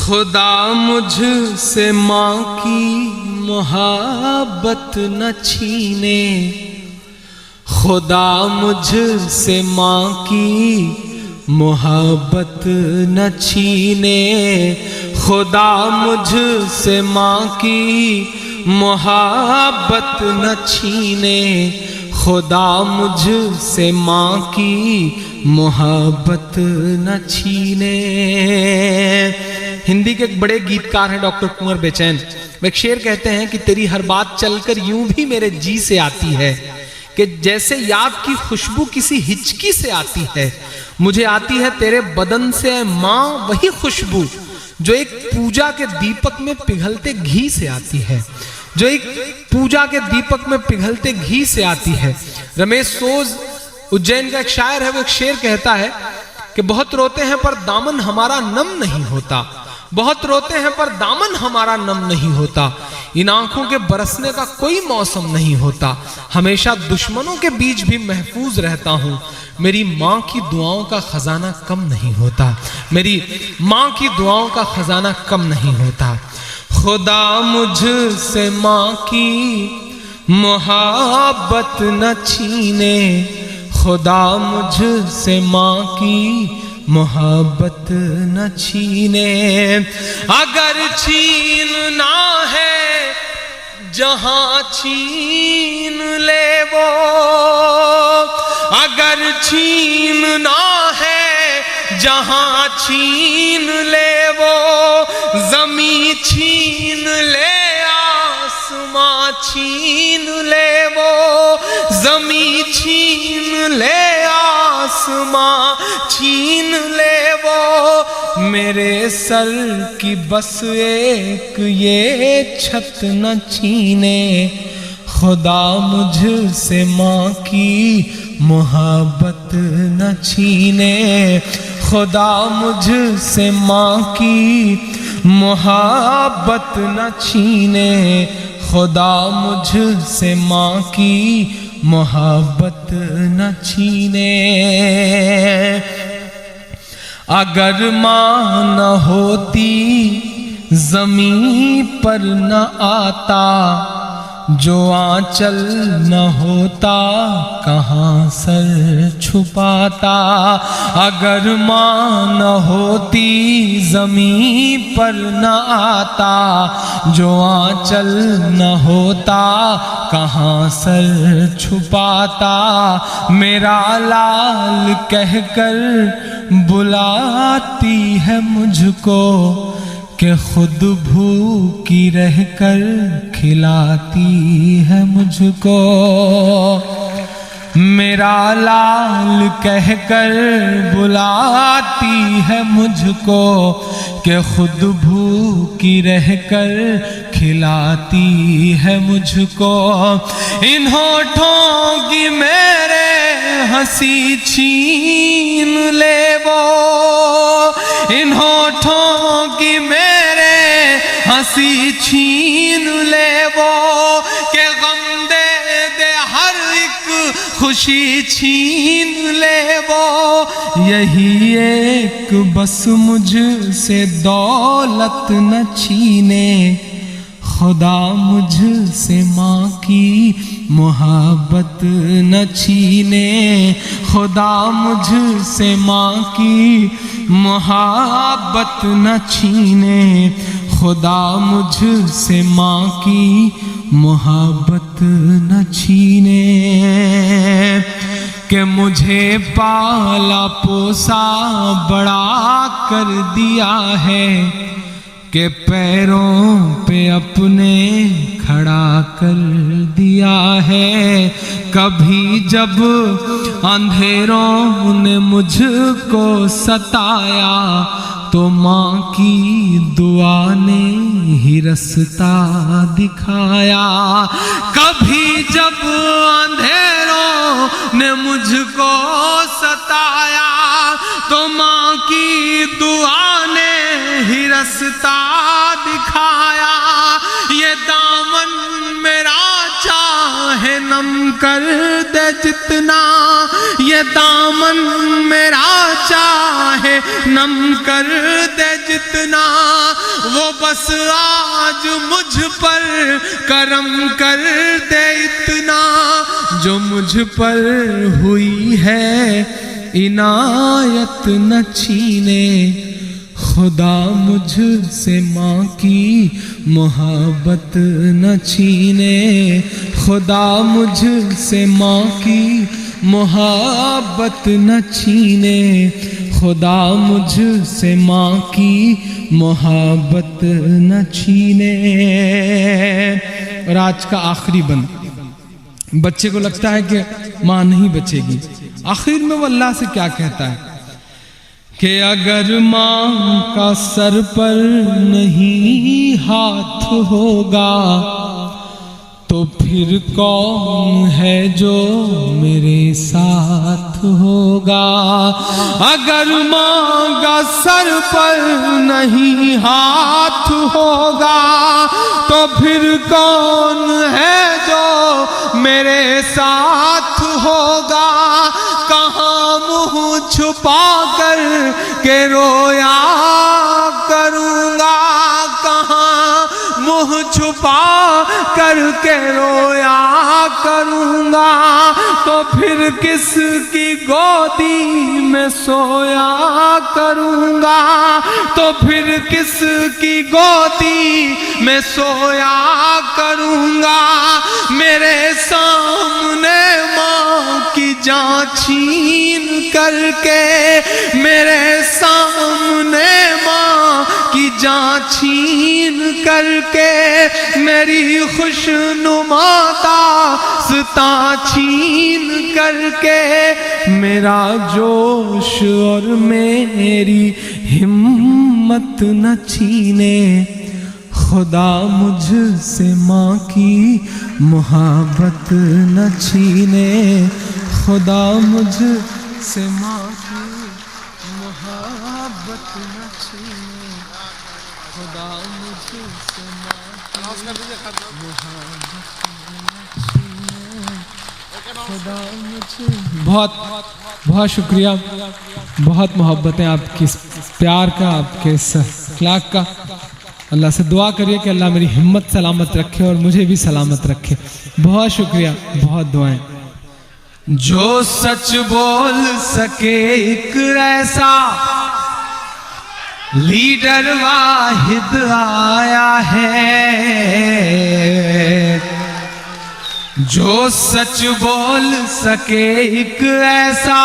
خدا مجھ سے ماں کی محبت نہ چھینے، خدا مجھ سے ماں کی محبت نہ چھینے، خدا مجھ سے ماں کی محبت نہ چھینے، خدا مجھ سے ماں کی محبت نہ چھینے۔ ہندی کے ایک بڑے گیتکار ہیں ڈاکٹر کنور بیچین، وہ ایک شعر کہتے ہیں کہ تیری ہر بات چل کر یوں بھی میرے جی سے آتی ہے کہ جیسے یاد کی خوشبو کسی ہچکی سے آتی ہے، مجھے آتی ہے تیرے بدن سے اے ماں وہی خوشبو جو ایک پوجا کے دیپک میں پگھلتے گھی سے آتی ہے، جو ایک پوجا کے دیپک میں پگھلتے گھی سے آتی ہے۔ رمیش سوز اجین کا ایک شاعر ہے، وہ ایک شعر کہتا ہے کہ بہت روتے ہیں پر دامن ہمارا نم نہیں ہوتا، بہت روتے ہیں پر دامن ہمارا نم نہیں ہوتا، ان آنکھوں کے برسنے کا کوئی موسم نہیں ہوتا، ہمیشہ دشمنوں کے بیچ بھی محفوظ رہتا ہوں، میری ماں کی دعاؤں کا خزانہ کم نہیں ہوتا، میری ماں کی دعاؤں کا خزانہ کم نہیں ہوتا۔ خدا مجھ سے ماں کی محبت نہ چھینے، خدا مجھ سے ماں کی محبت نہ چھینے، اگر چھیننا ہے جہاں چھین لے وہ، اگر چھیننا ہے جہاں چھین لے وہ، زمین چھین لے آسماں چھین لے وہ، زمین چھین لے آسماں چھین لے وہ، میرے سر کی بس ایک یہ چھت نہ چھینے، خدا مجھ سے ماں کی محبت نہ چھینے، خدا مجھ سے ماں کی محبت نہ چھینے، خدا مجھ سے ماں کی محبت نہ چھینے۔ اگر ماں نہ ہوتی زمین پر نہ آتا، جو آنچل نہ ہوتا کہاں سر چھپاتا، اگر ماں نہ ہوتی زمین پر نہ آتا، جو آنچل نہ ہوتا کہاں سر چھپاتا، میرا لال کہہ کر بلاتی ہے مجھ کو کہ خود بھوکی رہ کر کھلاتی ہے مجھ کو، میرا لال کہہ کر بلاتی ہے مجھ کو کہ خود بھوکی رہ کر کھلاتی ہے مجھ کو، ان ہونٹوں کی میرے ہنسی چھین لے وہ، ان ہونٹوں کی میرے ہنسی چھین لے وہ، کہ غم دے دے ہر ایک خوشی چھین لے وہ، یہی ایک بس مجھ سے دولت نہ چھینے، خدا مجھ سے ماں کی محبت نہ چھینے، خدا مجھ سے ماں کی محبت نہ چھینے، خدا مجھ سے ماں کی محبت نہ چھینے، کہ مجھے پالا پوسا بڑا کر دیا ہے، کہ پیروں پہ اپنے کھڑا کر دیا ہے، کبھی جب اندھیروں نے مجھ کو ستایا تو ماں کی دعا نے ہی رستہ دکھایا، کبھی جب اندھیروں نے مجھ کو ستایا تو ماں کی دعا نے ہی رستہ دکھایا، یہ دامن میرا چاہے نم کر دے جتنا، یہ دامن میرا چاہے نم کر دے جتنا، وہ بس آج مجھ پر کرم کر دے اتنا، جو مجھ پر ہوئی ہے عنایت نہ چھینے، خدا مجھ سے ماں کی محبت نہ چھینے، خدا مجھ سے ماں کی محبت نہ چھینے، خدا مجھ سے ماں کی محبت نہ چھینے۔ اور آج کا آخری بند، بچے کو لگتا ہے کہ ماں نہیں بچے گی، آخر میں وہ اللہ سے کیا کہتا ہے کہ اگر ماں کا سر پر نہیں ہاتھ ہوگا تو پھر کون ہے جو میرے ساتھ ہوگا، اگر ماں کا سر پر نہیں ہاتھ ہوگا تو پھر کون ہے جو میرے ساتھ ہوگا، کہاں منہ چھپا کر کے رویا کروں گا، کہاں منہ چھپا کر کے رویا کروں گا، تو پھر کس کی گودی میں سویا کروں گا، تو پھر کس کی گودی میں سویا کروں گا، میرے سامنے ماں کی جان چھین کر کے، میرے سامنے ماں کی جان چھین کر کے، میری خوشنما داستاں چھین کر کے، میرا جوش اور میری ہمت نہ چھینے، خدا مجھ سے ماں کی محبت نہ چھینے، خدا مجھ سے ماں کی محبت نہ چھینے، خدا مجھ سے ماں کی محبت نہ چھینے، خدا مجھ۔ بہت بہت شکریہ، بہت محبت ہے آپ کی پیار کا، آپ کے اخلاق کا۔ اللہ سے دعا کریے کہ اللہ میری ہمت سلامت رکھے اور مجھے بھی سلامت رکھے۔ بہت شکریہ، بہت دعائیں۔ جو سچ بول سکے ایک ایسا لیڈر واحد آیا ہے، جو سچ بول سکے ایک ایسا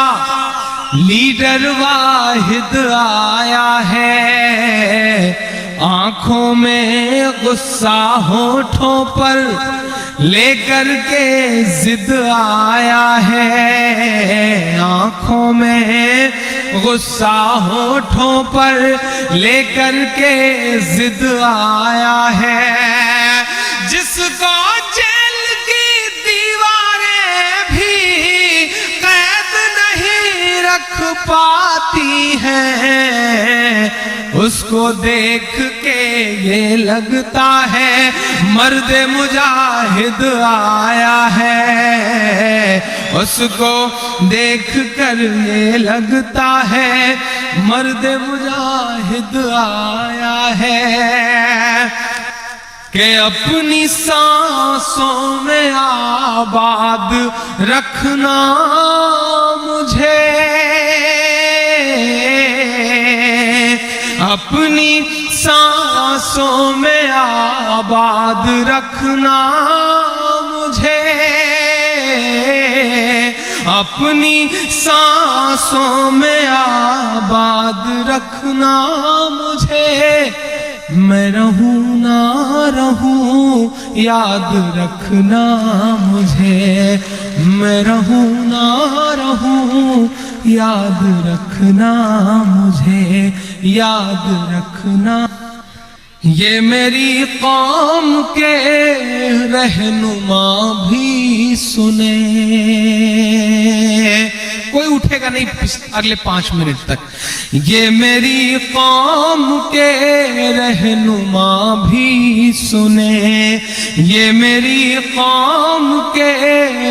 لیڈر واحد آیا ہے، آنکھوں میں غصہ ہونٹوں پر لے کر کے ضد آیا ہے، آنکھوں میں غصہ ہونٹوں پر لے کر کے ضد آیا ہے، جس کو جیل کی دیواریں بھی قید نہیں رکھ پاتی ہیں، اس کو دیکھ کے یہ لگتا ہے مرد مجاہد آیا ہے، اس کو دیکھ کر یہ لگتا ہے مرد مجاہد آیا ہے، کہ اپنی سانسوں میں آباد رکھنا مجھے، اپنی سانسوں میں آباد رکھنا مجھے، اپنی سانسوں میں آباد رکھنا مجھے، میں رہوں نہ رہوں یاد رکھنا مجھے، میں رہوں نہ رہوں یاد رکھنا مجھے، یاد رکھنا۔ یہ میری قوم کے رہنما بھی سنے، کوئی اٹھے گا نہیں اگلے 5 منٹ تک، یہ میری قوم کے رہنما بھی سنے، یہ میری قوم کے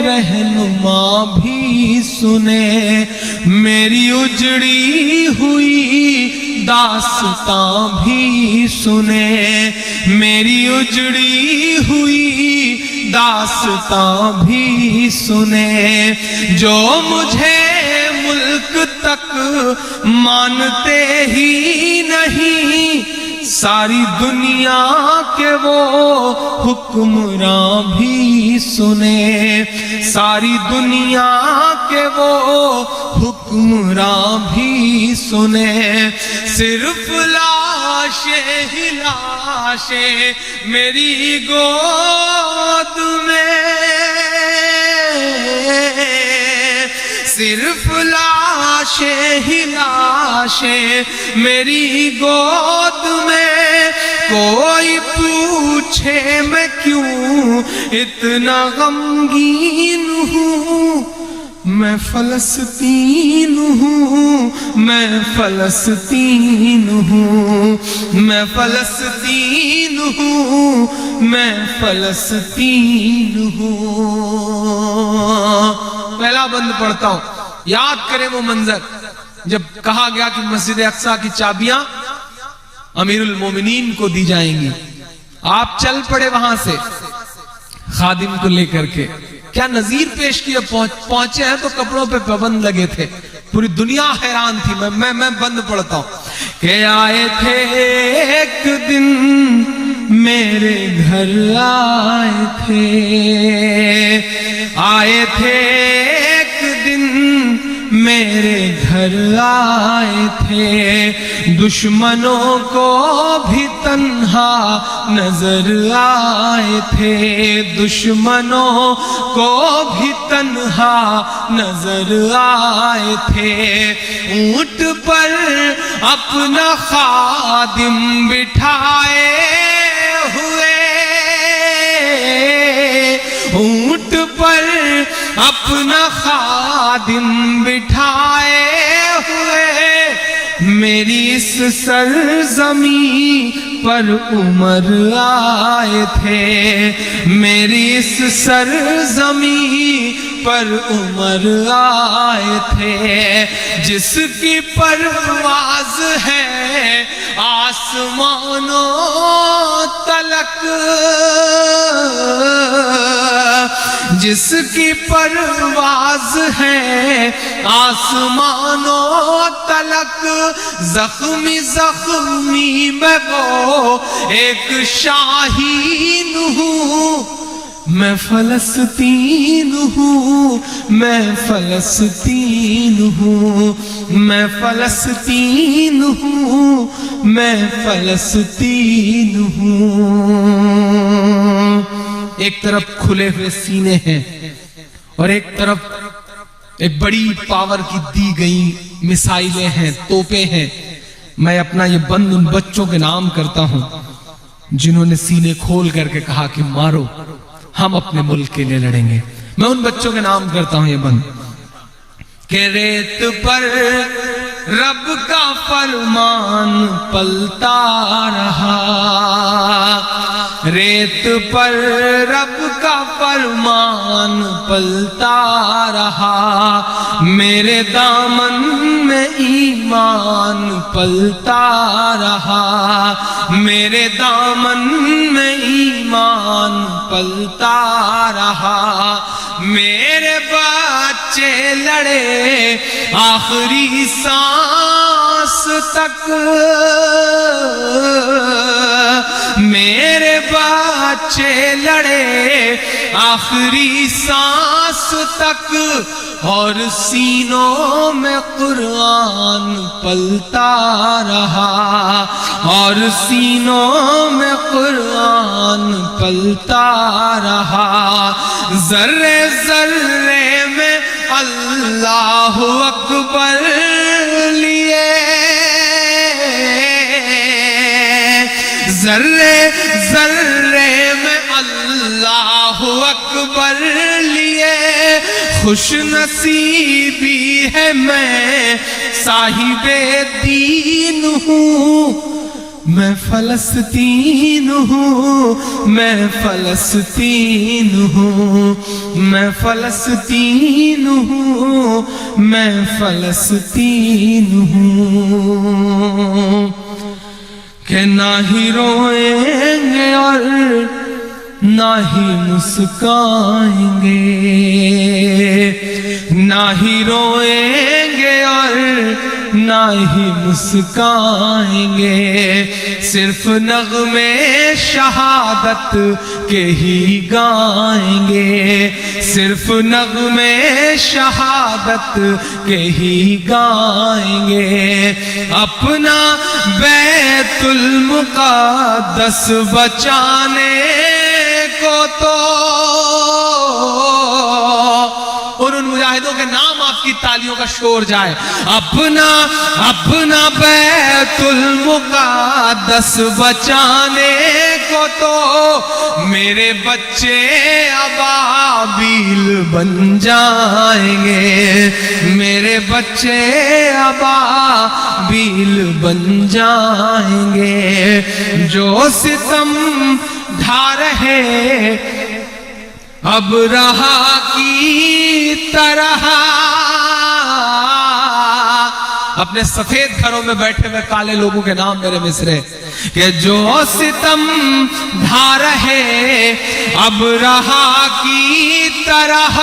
رہنما بھی سنے، میری اجڑی ہوئی داستاں بھی سنے، میری اجڑی ہوئی داستاں بھی سنے، جو مجھے ملک تک مانتے ہی نہیں، ساری دنیا کے وہ حکمراں بھی سنے، ساری دنیا کے وہ حکمراں بھی سنے، صرف لاشیں ہی لاشیں میری گود میں، صرف لاشیں ہی لاشیں میری گود میں، کوئی پوچھے میں کیوں اتنا غمگین ہوں، میں فلسطین ہوں، میں فلسطین ہوں، میں فلسطین ہوں، میں فلسطین ہوں۔ پہلا بند پڑھتا ہوں، یاد کریں وہ منظر جب کہا گیا کہ مسجد اقصی کی چابیاں امیر المومنین کو دی جائیں گی، آپ چل پڑے وہاں سے خادم کو لے کر کے، کیا نظیر پیش کیا، پہنچے ہیں تو کپڑوں پہ پابند لگے تھے، پوری دنیا حیران تھی۔ میں بند پڑھتا ہوں کہ آئے تھے ایک دن میرے گھر، آئے تھے، آئے تھے ایک دن میرے گھر، آئے تھے، دشمنوں کو بھی تنہا نظر آئے تھے، دشمنوں کو بھی تنہا نظر آئے تھے، اونٹ پر اپنا خادم بٹھائے ہوئے، اونٹ پر اپنا خادم بٹھائے ہوئے، میری اس سرزمین پر عمر آئے تھے، میری اس سرزمین پر عمر آئے تھے، جس کی پرواز ہے آسمانوں تلک، جس کی پرواز ہے آسمانوں تلک، زخمی زخمی میں وہ ایک شاہین ہوں، میں فلسطین ہوں، میں فلسطین ہوں، میں فلسطین ہوں، میں فلسطین ہوں۔ ایک طرف کھلے ہوئے سینے ہیں اور ایک طرف ایک بڑی پاور کی دی گئی میسائلیں ہیں، توپیں ہیں۔ میں اپنا یہ بند ان بچوں کے نام کرتا ہوں جنہوں نے سینے کھول کر کے کہا کہ مارو، ہم اپنے ملک کے لیے لڑیں گے۔ میں ان بچوں کے نام کرتا ہوں یہ بند کہ ریت پر رب کا فرمان پلتا رہا، ریت پر رب کا فرمان پلتا رہا، میرے دامن میں ایمان پلتا رہا، میرے دامن میں ایمان پلتا رہا، میرے بچے لڑے آخری سانس تک، میرے بچے لڑے آخری سانس تک، اور سینوں میں قرآن پلتا رہا، اور سینوں میں قرآن پلتا رہا، ذرے ذرے میں اللہ اکبر لیے، ذرے ذرے میں اللہ اکبر لیے، خوش نصیبی ہے میں صاحب دین ہوں، میں فلسطین ہوں، میں فلسطین ہوں، میں فلسطین ہوں، میں فلسطین ہوں، کہ نہ ہی روئیں گے اور نہ ہی مسکائیں گے، نہ ہی روئیں گے اور نہ ہی مسکائیں گے، صرف نغمے شہادت کے ہی گائیں گے، صرف نغمے شہادت کے ہی گائیں گے، اپنا بیت المقدس بچانے کو تو، اور ان مجاہدوں کے نام آپ کی تالیوں کا شور جائے، اپنا بیت المقدس بچانے کو تو میرے بچے ابابیل بن جائیں گے، میرے بچے ابابیل بن جائیں گے، جو ستم ڈھا رہے اب رہا کی طرح، اپنے سفید گھروں میں بیٹھے ہوئے کالے لوگوں کے نام میرے مصرے، کہ جو ستم ڈھا رہے اب رہا کی طرح،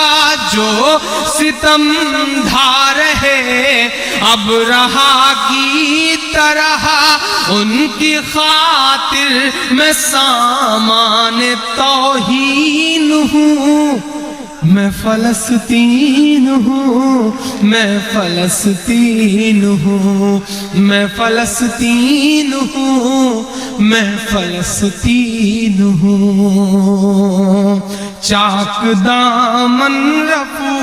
جو ستم ڈھا رہے اب رہا کی طرح، ان کی خاطر میں سامان توہین ہوں، میں فلسطین ہوں، میں فلسطین ہوں، میں فلسطین ہوں، میں فلسطین ہوں، چاک دامن رفو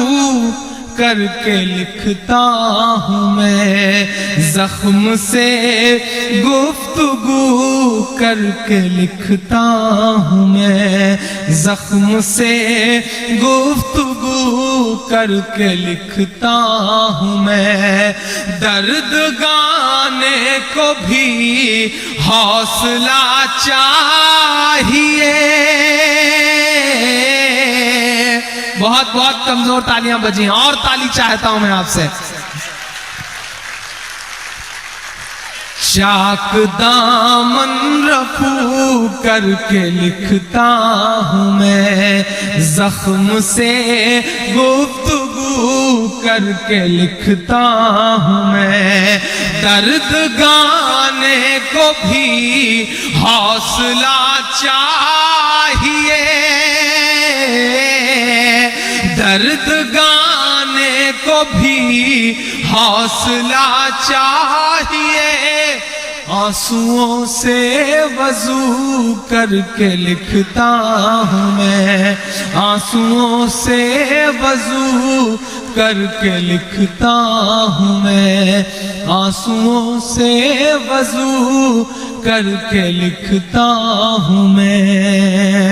کر کے لکھتا ہوں میں، زخم سے گفتگو کر کے لکھتا ہوں میں، زخم سے گفتگو کر کے لکھتا ہوں میں، درد گانے کو بھی حوصلہ چاہیے، بہت بہت کمزور تالیاں بجی ہیں، اور تالی چاہتا ہوں میں آپ سے، چاک دامن رفو کر کے لکھتا ہوں میں، زخم سے گفتگو کر کے لکھتا ہوں میں، درد گانے کو بھی حوصلہ چاہیے، درد گانے کو بھی حوصلہ چاہیے، آنسوؤں سے وضو کر کے لکھتا ہوں میں، آنسوؤں سے وضو کر کے لکھتا ہوں میں، آنسوؤں سے وضو کر کے لکھتا ہوں میں۔